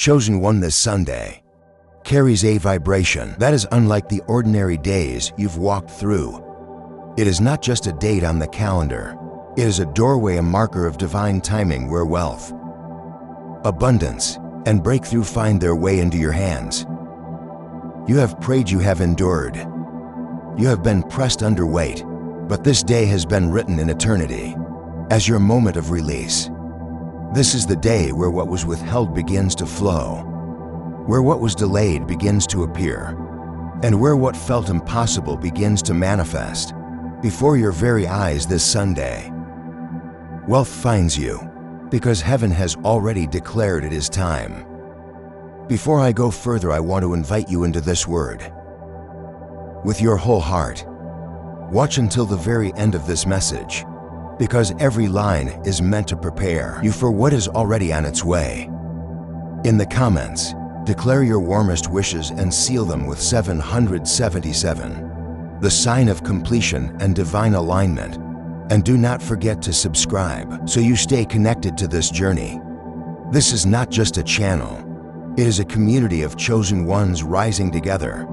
Chosen one this Sunday carries a vibration that is unlike the ordinary days you've walked through. It is not just a date on the calendar. It is a doorway, a marker of divine timing where wealth, abundance, and breakthrough find their way into your hands. You have prayed, you have endured, you have been pressed under weight, but this day has been written in eternity as your moment of release. This is the day where what was withheld begins to flow, where what was delayed begins to appear, and where what felt impossible begins to manifest before your very eyes this Sunday. Wealth finds you because heaven has already declared it is time. Before I go further, I want to invite you into this word. With your whole heart, watch until the very end of this message, because every line is meant to prepare you for what is already on its way. In the comments, declare your warmest wishes and seal them with 777, the sign of completion and divine alignment. And do not forget to subscribe so you stay connected to this journey. This is not just a channel. It is a community of chosen ones rising together,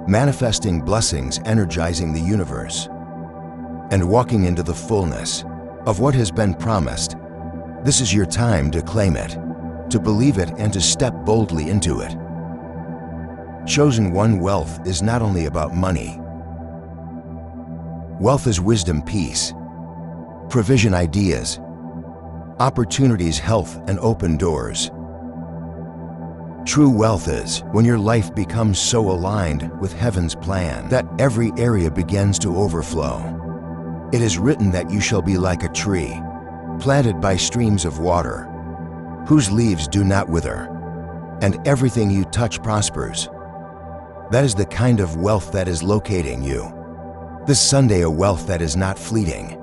manifesting blessings, energizing the universe, and walking into the fullness of what has been promised. This is your time to claim it, to believe it, and to step boldly into it. Chosen one wealth is not only about money. Wealth is wisdom, peace, provision, ideas, opportunities, health, and open doors. True wealth is when your life becomes so aligned with heaven's plan that every area begins to overflow. It is written that you shall be like a tree planted by streams of water, whose leaves do not wither, and everything you touch prospers. That is the kind of wealth that is locating you this Sunday, a wealth that is not fleeting,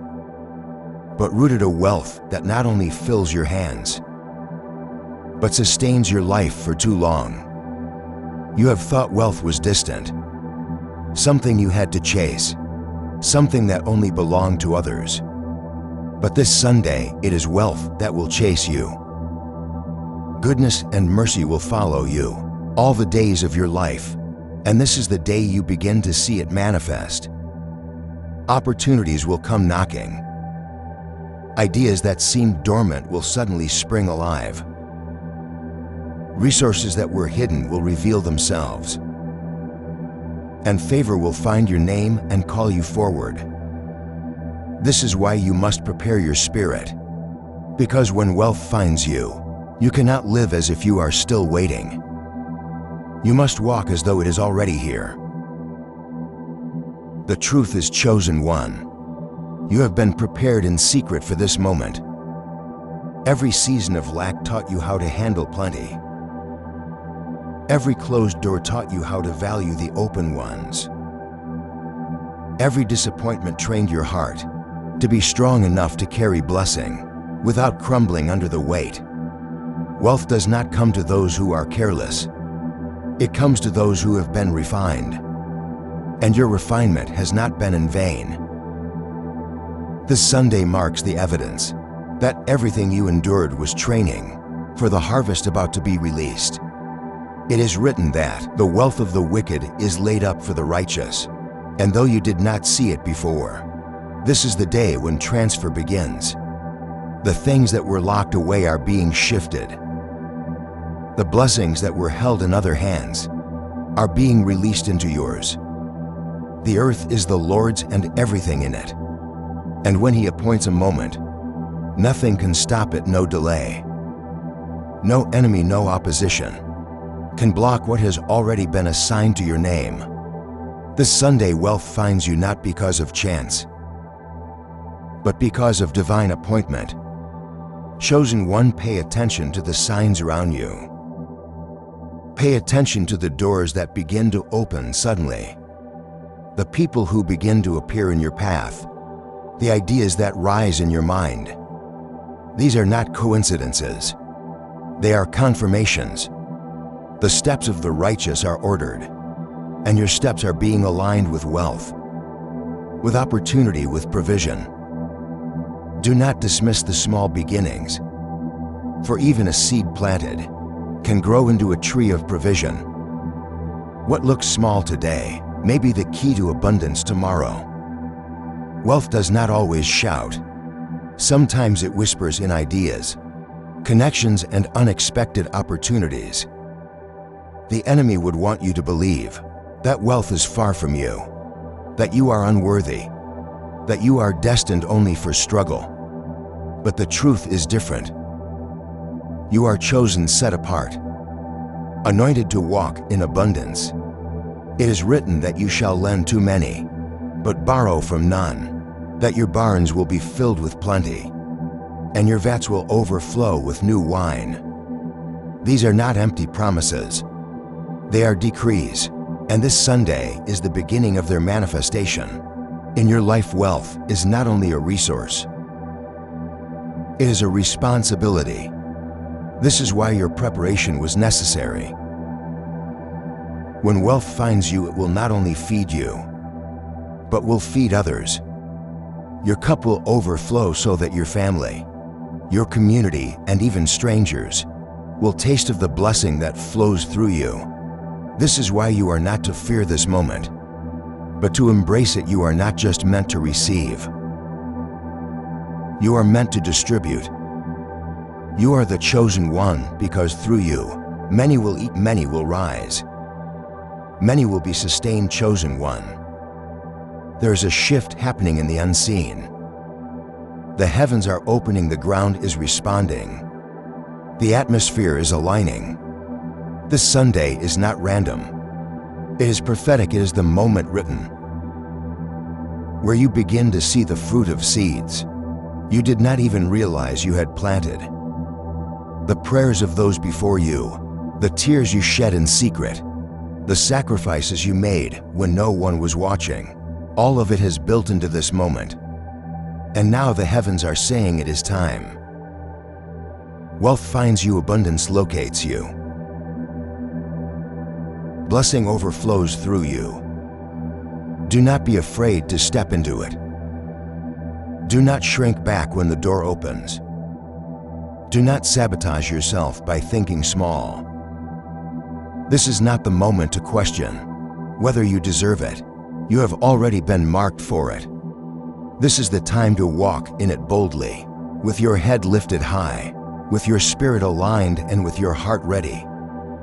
but rooted, a wealth that not only fills your hands, but sustains your life for too long. You have thought wealth was distant, something you had to chase, something that only belonged to others. But this Sunday, it is wealth that will chase you. Goodness and mercy will follow you all the days of your life, and this is the day you begin to see it manifest. Opportunities will come knocking. Ideas that seemed dormant will suddenly spring alive. Resources that were hidden will reveal themselves. And favor will find your name and call you forward. This is why you must prepare your spirit, because when wealth finds you, you cannot live as if you are still waiting. You must walk as though it is already here. The truth is, chosen one, you have been prepared in secret for this moment. Every season of lack taught you how to handle plenty. Every closed door taught you how to value the open ones. Every disappointment trained your heart to be strong enough to carry blessing without crumbling under the weight. Wealth does not come to those who are careless. It comes to those who have been refined. And your refinement has not been in vain. This Sunday marks the evidence that everything you endured was training for the harvest about to be released. It is written that the wealth of the wicked is laid up for the righteous, and though you did not see it before, this is the day when transfer begins. The things that were locked away are being shifted. The blessings that were held in other hands are being released into yours. The earth is the Lord's and everything in it. And when He appoints a moment, nothing can stop it, no delay. No enemy, no opposition can block what has already been assigned to your name. This Sunday, wealth finds you not because of chance, but because of divine appointment. Chosen one, pay attention to the signs around you. Pay attention to the doors that begin to open suddenly, the people who begin to appear in your path, the ideas that rise in your mind. These are not coincidences. They are confirmations. The steps of the righteous are ordered, and your steps are being aligned with wealth, with opportunity, with provision. Do not dismiss the small beginnings, for even a seed planted can grow into a tree of provision. What looks small today may be the key to abundance tomorrow. Wealth does not always shout. Sometimes it whispers in ideas, connections, and unexpected opportunities. The enemy would want you to believe that wealth is far from you, that you are unworthy, that you are destined only for struggle. But the truth is different. You are chosen, set apart, anointed to walk in abundance. It is written that you shall lend to many, but borrow from none, that your barns will be filled with plenty, and your vats will overflow with new wine. These are not empty promises. They are decrees, and this Sunday is the beginning of their manifestation. In your life, wealth is not only a resource, it is a responsibility. This is why your preparation was necessary. When wealth finds you, it will not only feed you, but will feed others. Your cup will overflow so that your family, your community, and even strangers will taste of the blessing that flows through you. This is why you are not to fear this moment, but to embrace it. You are not just meant to receive. You are meant to distribute. You are the chosen one because through you, many will eat, many will rise. Many will be sustained, chosen one. There is a shift happening in the unseen. The heavens are opening, the ground is responding. The atmosphere is aligning. This Sunday is not random. It is prophetic. It is the moment written, where you begin to see the fruit of seeds you did not even realize you had planted. The prayers of those before you, the tears you shed in secret, the sacrifices you made when no one was watching, all of it has built into this moment. And now the heavens are saying it is time. Wealth finds you, abundance locates you. Blessing overflows through you. Do not be afraid to step into it. Do not shrink back when the door opens. Do not sabotage yourself by thinking small. This is not the moment to question whether you deserve it. You have already been marked for it. This is the time to walk in it boldly, with your head lifted high, with your spirit aligned, and with your heart ready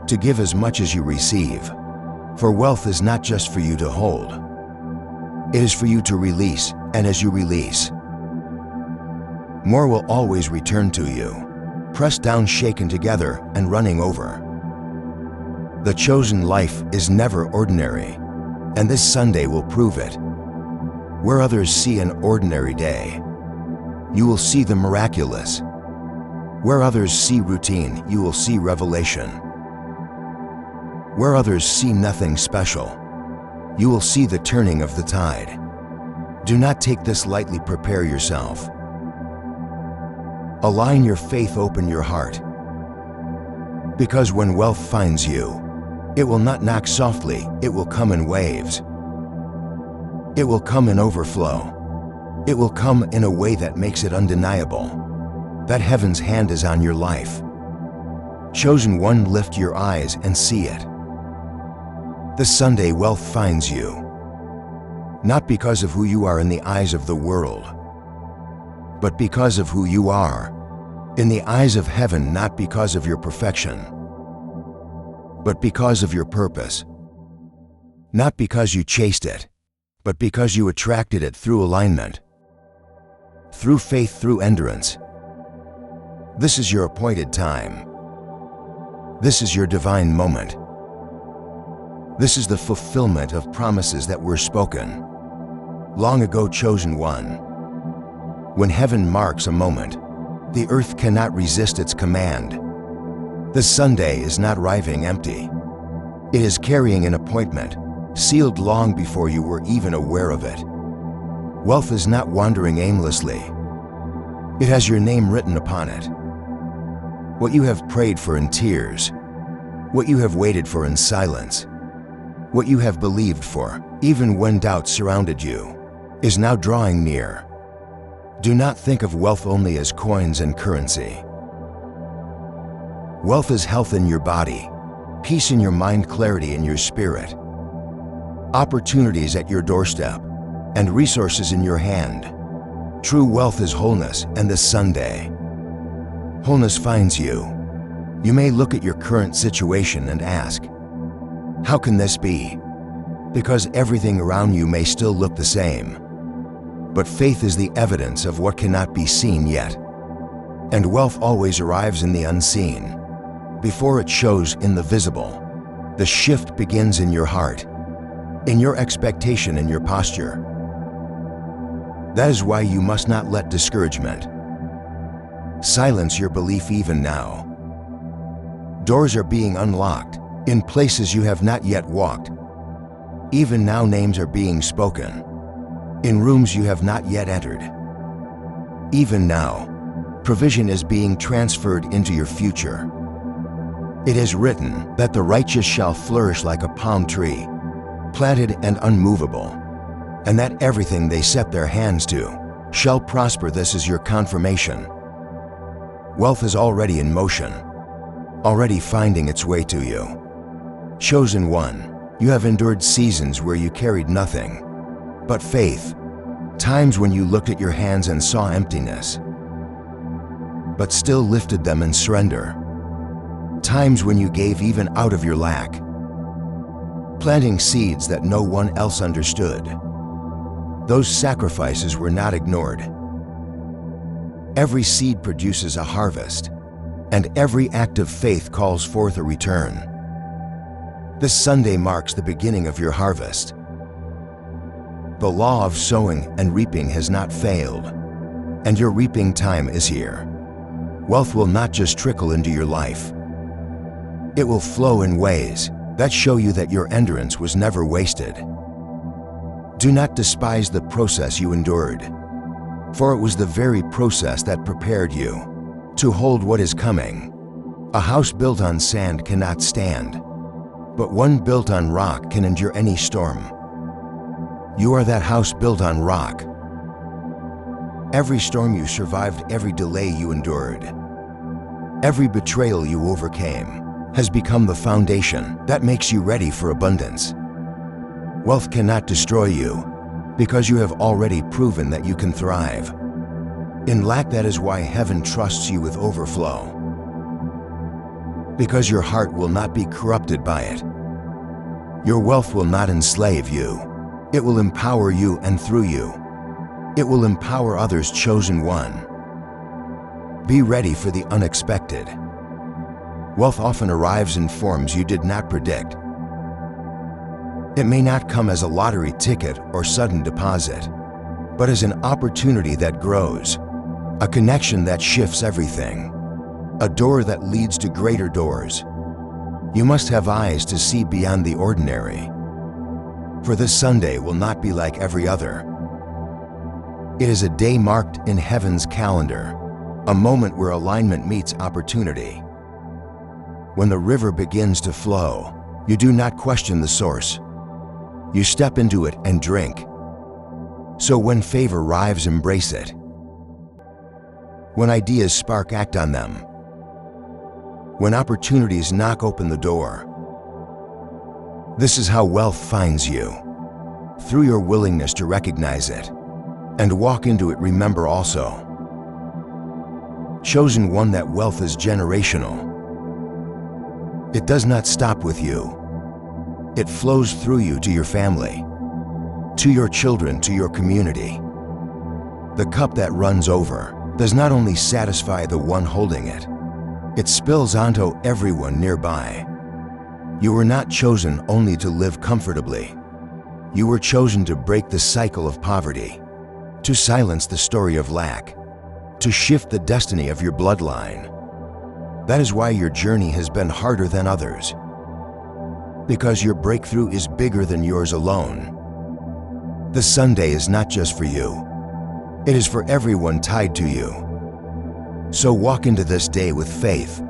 to give as much as you receive. For wealth is not just for you to hold. It is for you to release, and as you release, more will always return to you, pressed down, shaken together, and running over. The chosen life is never ordinary, and this Sunday will prove it. Where others see an ordinary day, you will see the miraculous. Where others see routine, you will see revelation. Where others see nothing special, you will see the turning of the tide. Do not take this lightly. Prepare yourself. Align your faith, open your heart. Because when wealth finds you, it will not knock softly, it will come in waves. It will come in overflow. It will come in a way that makes it undeniable that heaven's hand is on your life. Chosen one, lift your eyes and see it. This Sunday, wealth finds you, not because of who you are in the eyes of the world, but because of who you are in the eyes of heaven, not because of your perfection, but because of your purpose. Not because you chased it, but because you attracted it through alignment, through faith, through endurance. This is your appointed time. This is your divine moment. This is the fulfillment of promises that were spoken long ago, chosen one. When heaven marks a moment, the earth cannot resist its command. This Sunday is not arriving empty. It is carrying an appointment, sealed long before you were even aware of it. Wealth is not wandering aimlessly. It has your name written upon it. What you have prayed for in tears, what you have waited for in silence, what you have believed for, even when doubt surrounded you, is now drawing near. Do not think of wealth only as coins and currency. Wealth is health in your body, peace in your mind, clarity in your spirit, opportunities at your doorstep, and resources in your hand. True wealth is wholeness, and this Sunday, wholeness finds you. You may look at your current situation and ask, how can this be? Because everything around you may still look the same. But faith is the evidence of what cannot be seen yet. And wealth always arrives in the unseen, before it shows in the visible. The shift begins in your heart, in your expectation and your posture. That is why you must not let discouragement silence your belief even now. Doors are being unlocked in places you have not yet walked. Even now, names are being spoken in rooms you have not yet entered. Even now, provision is being transferred into your future. It is written that the righteous shall flourish like a palm tree, planted and unmovable, and that everything they set their hands to shall prosper. This is your confirmation. Wealth is already in motion, already finding its way to you. Chosen one, you have endured seasons where you carried nothing but faith, times when you looked at your hands and saw emptiness, but still lifted them in surrender, times when you gave even out of your lack, planting seeds that no one else understood. Those sacrifices were not ignored. Every seed produces a harvest, and every act of faith calls forth a return. This Sunday marks the beginning of your harvest. The law of sowing and reaping has not failed, and your reaping time is here. Wealth will not just trickle into your life. It will flow in ways that show you that your endurance was never wasted. Do not despise the process you endured, for it was the very process that prepared you to hold what is coming. A house built on sand cannot stand, but one built on rock can endure any storm. You are that house built on rock. Every storm you survived, every delay you endured, every betrayal you overcame has become the foundation that makes you ready for abundance. Wealth cannot destroy you because you have already proven that you can thrive. In lack, that is why heaven trusts you with overflow, because your heart will not be corrupted by it. Your wealth will not enslave you. It will empower you, and through you, it will empower others. Chosen one, be ready for the unexpected. Wealth often arrives in forms you did not predict. It may not come as a lottery ticket or sudden deposit, but as an opportunity that grows, a connection that shifts everything, a door that leads to greater doors. You must have eyes to see beyond the ordinary, for this Sunday will not be like every other. It is a day marked in heaven's calendar, a moment where alignment meets opportunity. When the river begins to flow, you do not question the source. You step into it and drink. So when favor arrives, embrace it. When ideas spark, act on them. When opportunities knock open the door. This is how wealth finds you, through your willingness to recognize it and walk into it. Remember also, chosen one, that wealth is generational. It does not stop with you. It flows through you to your family, to your children, to your community. The cup that runs over does not only satisfy the one holding it, it spills onto everyone nearby. You were not chosen only to live comfortably. You were chosen to break the cycle of poverty, to silence the story of lack, to shift the destiny of your bloodline. That is why your journey has been harder than others, because your breakthrough is bigger than yours alone. The Sunday is not just for you. It is for everyone tied to you. So walk into this day with faith.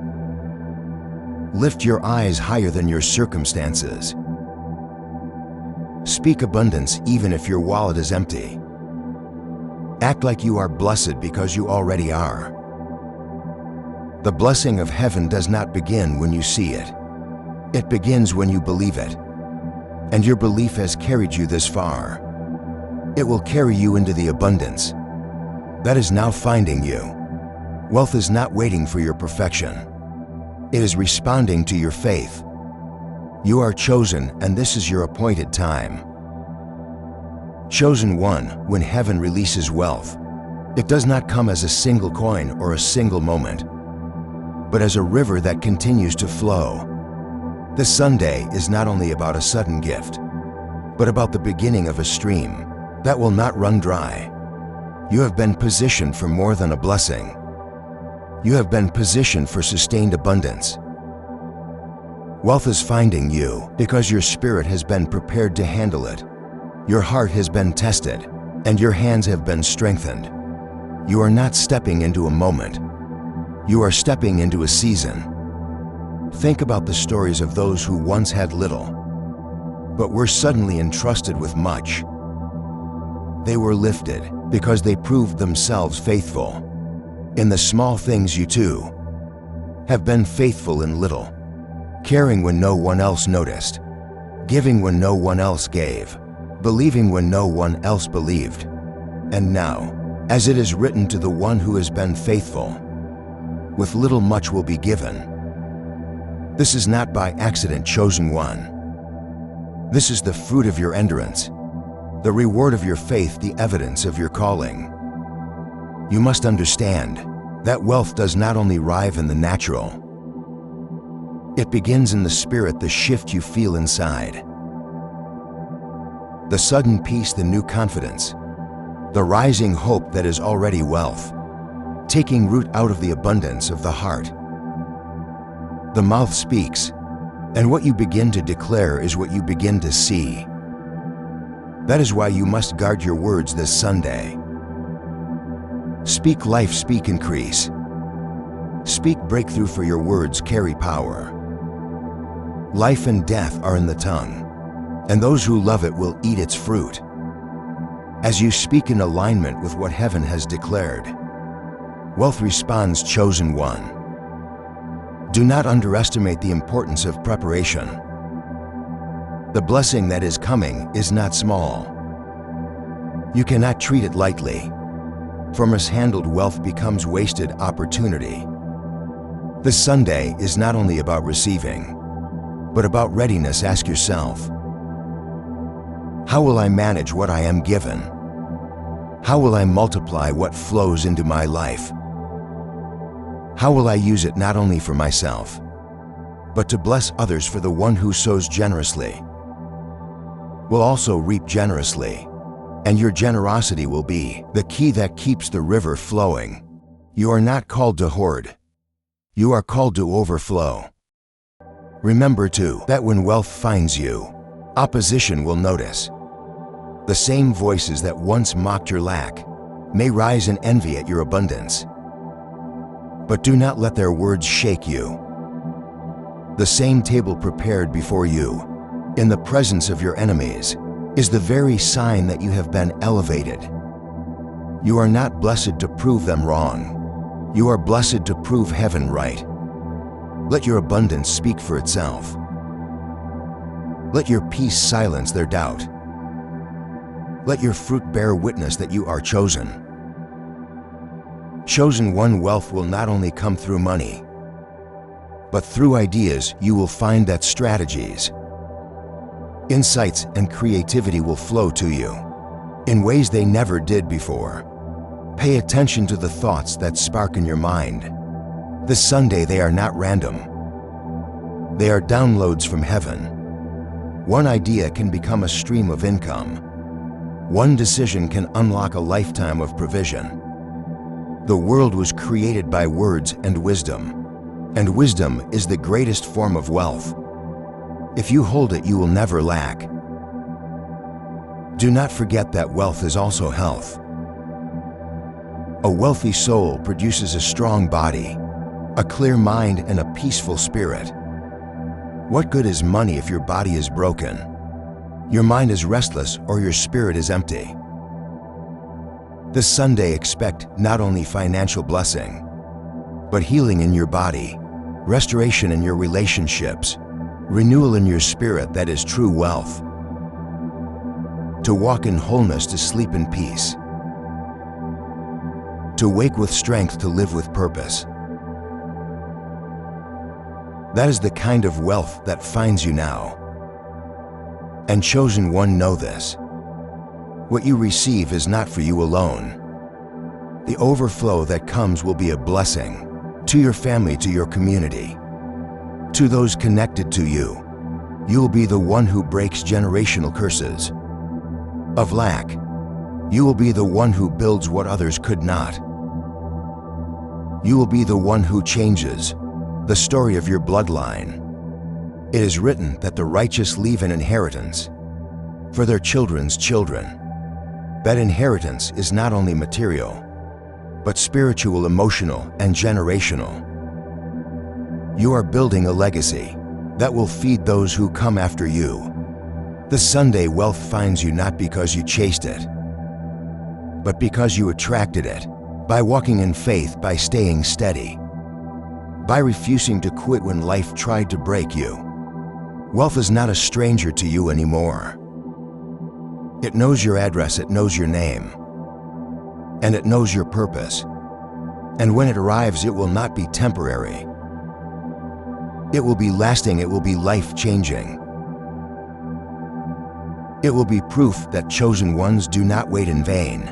Lift your eyes higher than your circumstances. Speak abundance even if your wallet is empty. Act like you are blessed because you already are. The blessing of heaven does not begin when you see it. It begins when you believe it. And your belief has carried you this far. It will carry you into the abundance that is now finding you. Wealth is not waiting for your perfection. It is responding to your faith. You are chosen, and this is your appointed time. Chosen one, when heaven releases wealth, it does not come as a single coin or a single moment, but as a river that continues to flow. This Sunday is not only about a sudden gift, but about the beginning of a stream that will not run dry. You have been positioned for more than a blessing. You have been positioned for sustained abundance. Wealth is finding you because your spirit has been prepared to handle it. Your heart has been tested, and your hands have been strengthened. You are not stepping into a moment. You are stepping into a season. Think about the stories of those who once had little, but were suddenly entrusted with much. They were lifted because they proved themselves faithful. In the small things, you too have been faithful in little, caring when no one else noticed, giving when no one else gave, believing when no one else believed. And now, as it is written to the one who has been faithful, with little much will be given. This is not by accident, chosen one. This is the fruit of your endurance, the reward of your faith, the evidence of your calling. You must understand that wealth does not only arrive in the natural. It begins in the spirit, the shift you feel inside. The sudden peace, the new confidence, the rising hope that is already wealth, taking root out of the abundance of the heart. The mouth speaks, and what you begin to declare is what you begin to see. That is why you must guard your words this Sunday. Speak life, speak increase. Speak breakthrough, for your words carry power. Life and death are in the tongue, and those who love it will eat its fruit. As you speak in alignment with what heaven has declared, wealth responds, chosen one. Do not underestimate the importance of preparation. The blessing that is coming is not small. You cannot treat it lightly, for mishandled wealth becomes wasted opportunity. This Sunday is not only about receiving, but about readiness. Ask yourself, how will I manage what I am given? How will I multiply what flows into my life? How will I use it not only for myself, but to bless others? For the one who sows generously will also reap generously, and your generosity will be the key that keeps the river flowing. You are not called to hoard. You are called to overflow. Remember too that when wealth finds you, opposition will notice. The same voices that once mocked your lack may rise in envy at your abundance. But do not let their words shake you. The same table prepared before you, in the presence of your enemies, is the very sign that you have been elevated. You are not blessed to prove them wrong. You are blessed to prove heaven right. Let your abundance speak for itself. Let your peace silence their doubt. Let your fruit bear witness that you are chosen. Chosen one. Wealth will not only come through money, but through ideas. You will find that strategies, insights, and creativity will flow to you in ways they never did before. Pay attention to the thoughts that spark in your mind. This Sunday, they are not random. They are downloads from heaven. One idea can become a stream of income. One decision can unlock a lifetime of provision. The world was created by words and wisdom is the greatest form of wealth. If you hold it, you will never lack. Do not forget that wealth is also health. A wealthy soul produces a strong body, a clear mind, and a peaceful spirit. What good is money if your body is broken, your mind is restless, or your spirit is empty? This Sunday, expect not only financial blessing, but healing in your body, restoration in your relationships, renewal in your spirit that is true wealth. To walk in wholeness, to sleep in peace. To wake with strength, to live with purpose. That is the kind of wealth that finds you now. And chosen one, know this. What you receive is not for you alone. The overflow that comes will be a blessing to your family, to your community, to those connected to you. You will be the one who breaks generational curses of lack. You will be the one who builds what others could not. You will be the one who changes the story of your bloodline. It is written that the righteous leave an inheritance for their children's children. That inheritance is not only material, but spiritual, emotional, and generational. You are building a legacy that will feed those who come after you. The Sunday wealth finds you not because you chased it, but because you attracted it, by walking in faith, by staying steady, by refusing to quit when life tried to break you. Wealth is not a stranger to you anymore. It knows your address, it knows your name, and it knows your purpose. And when it arrives, it will not be temporary. It will be lasting, it will be life-changing. It will be proof that chosen ones do not wait in vain,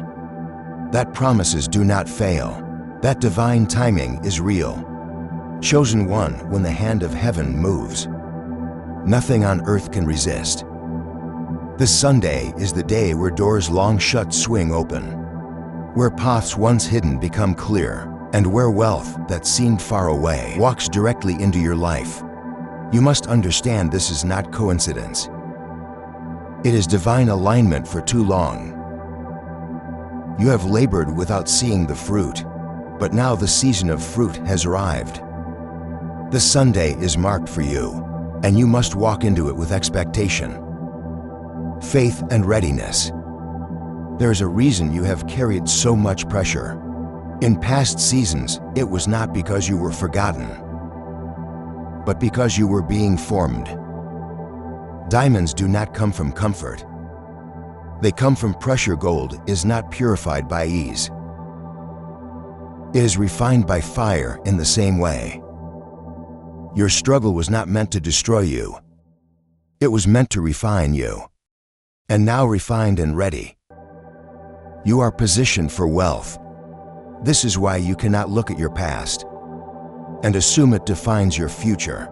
that promises do not fail, that divine timing is real. Chosen one, when the hand of heaven moves, nothing on earth can resist. This Sunday is the day where doors long shut swing open, where paths once hidden become clear, and where wealth that seemed far away walks directly into your life. You must understand this is not coincidence. It is divine alignment. For too long, you have labored without seeing the fruit, but now the season of fruit has arrived. The Sunday is marked for you, and you must walk into it with expectation, faith, and readiness. There is a reason you have carried so much pressure. In past seasons, it was not because you were forgotten, but because you were being formed. Diamonds do not come from comfort. They come from pressure. Gold is not purified by ease. It is refined by fire. In the same way, your struggle was not meant to destroy you. It was meant to refine you. And now, refined and ready, you are positioned for wealth. This is why you cannot look at your past and assume it defines your future.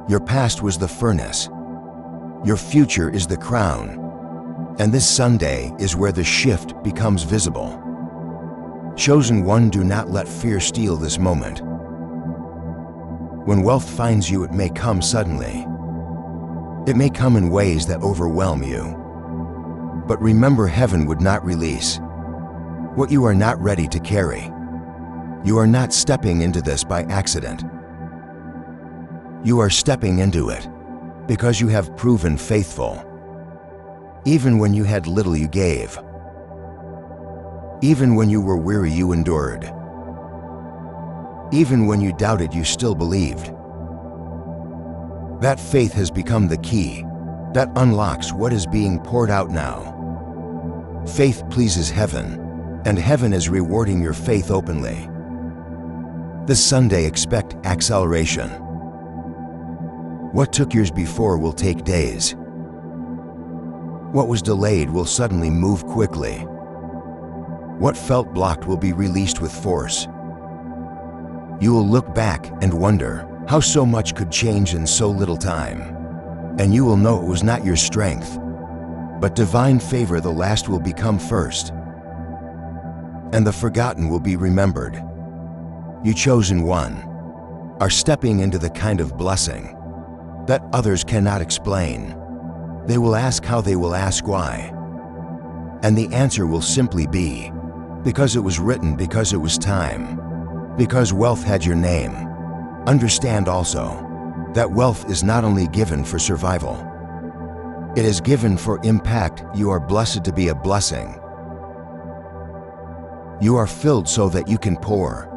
Your past was the furnace. Your future is the crown. And this Sunday is where the shift becomes visible. Chosen one, do not let fear steal this moment. When wealth finds you, it may come suddenly. It may come in ways that overwhelm you. But remember, heaven would not release what you are not ready to carry. You are not stepping into this by accident. You are stepping into it because you have proven faithful. Even when you had little, you gave. Even when you were weary, you endured. Even when you doubted, you still believed. That faith has become the key that unlocks what is being poured out now. Faith pleases heaven, and heaven is rewarding your faith openly. This Sunday, expect acceleration. What took years before will take days. What was delayed will suddenly move quickly. What felt blocked will be released with force. You will look back and wonder how so much could change in so little time. And you will know it was not your strength, but divine favor. The last will become first, and the forgotten will be remembered. You chosen one are stepping into the kind of blessing that others cannot explain. They will ask how, they will ask why. And the answer will simply be, because it was written, because it was time, because wealth had your name. Understand also that wealth is not only given for survival, it is given for impact. You are blessed to be a blessing. You are filled so that you can pour.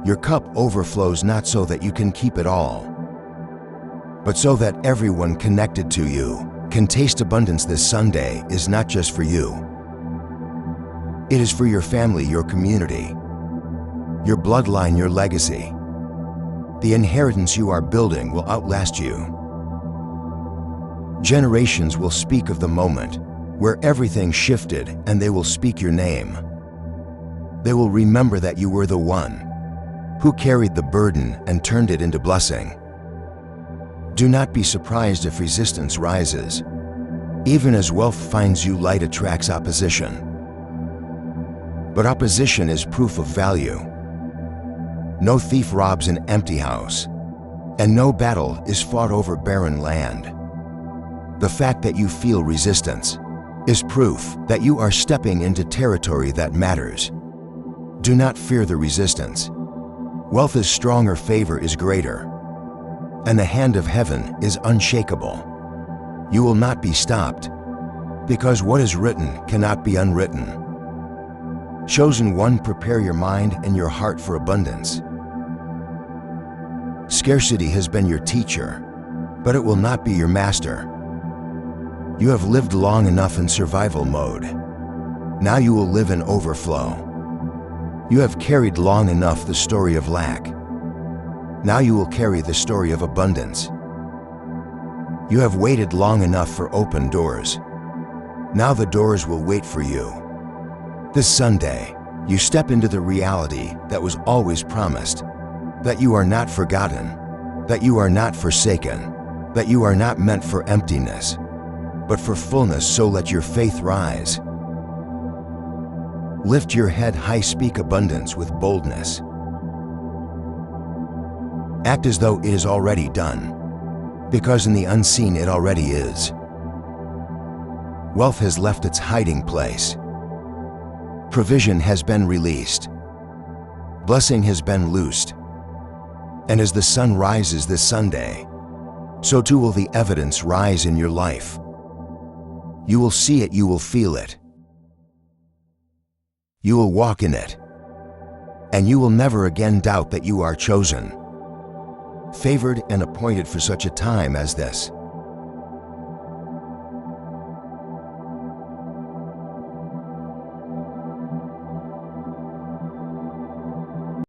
Your cup overflows not so that you can keep it all, but so that everyone connected to you can taste abundance. This Sunday is not just for you. It is for your family, your community, your bloodline, your legacy. The inheritance you are building will outlast you. Generations will speak of the moment where everything shifted, and they will speak your name. They will remember that you were the one who carried the burden and turned it into blessing. Do not be surprised if resistance rises. Even as wealth finds you, light attracts opposition. But opposition is proof of value. No thief robs an empty house, and no battle is fought over barren land. The fact that you feel resistance is proof that you are stepping into territory that matters. Do not fear the resistance. Wealth is stronger, favor is greater, and the hand of heaven is unshakable. You will not be stopped, because what is written cannot be unwritten. Chosen one, prepare your mind and your heart for abundance. Scarcity has been your teacher, but it will not be your master. You have lived long enough in survival mode. Now you will live in overflow. You have carried long enough the story of lack. Now you will carry the story of abundance. You have waited long enough for open doors. Now the doors will wait for you. This Sunday, you step into the reality that was always promised, that you are not forgotten, that you are not forsaken, that you are not meant for emptiness, but for fullness. So let your faith rise. Lift your head high, speak abundance with boldness. Act as though it is already done, because in the unseen it already is. Wealth has left its hiding place. Provision has been released. Blessing has been loosed. And as the sun rises this Sunday, so too will the evidence rise in your life. You will see it, you will feel it. You will walk in it. And you will never again doubt that you are chosen, favored and appointed for such a time as this.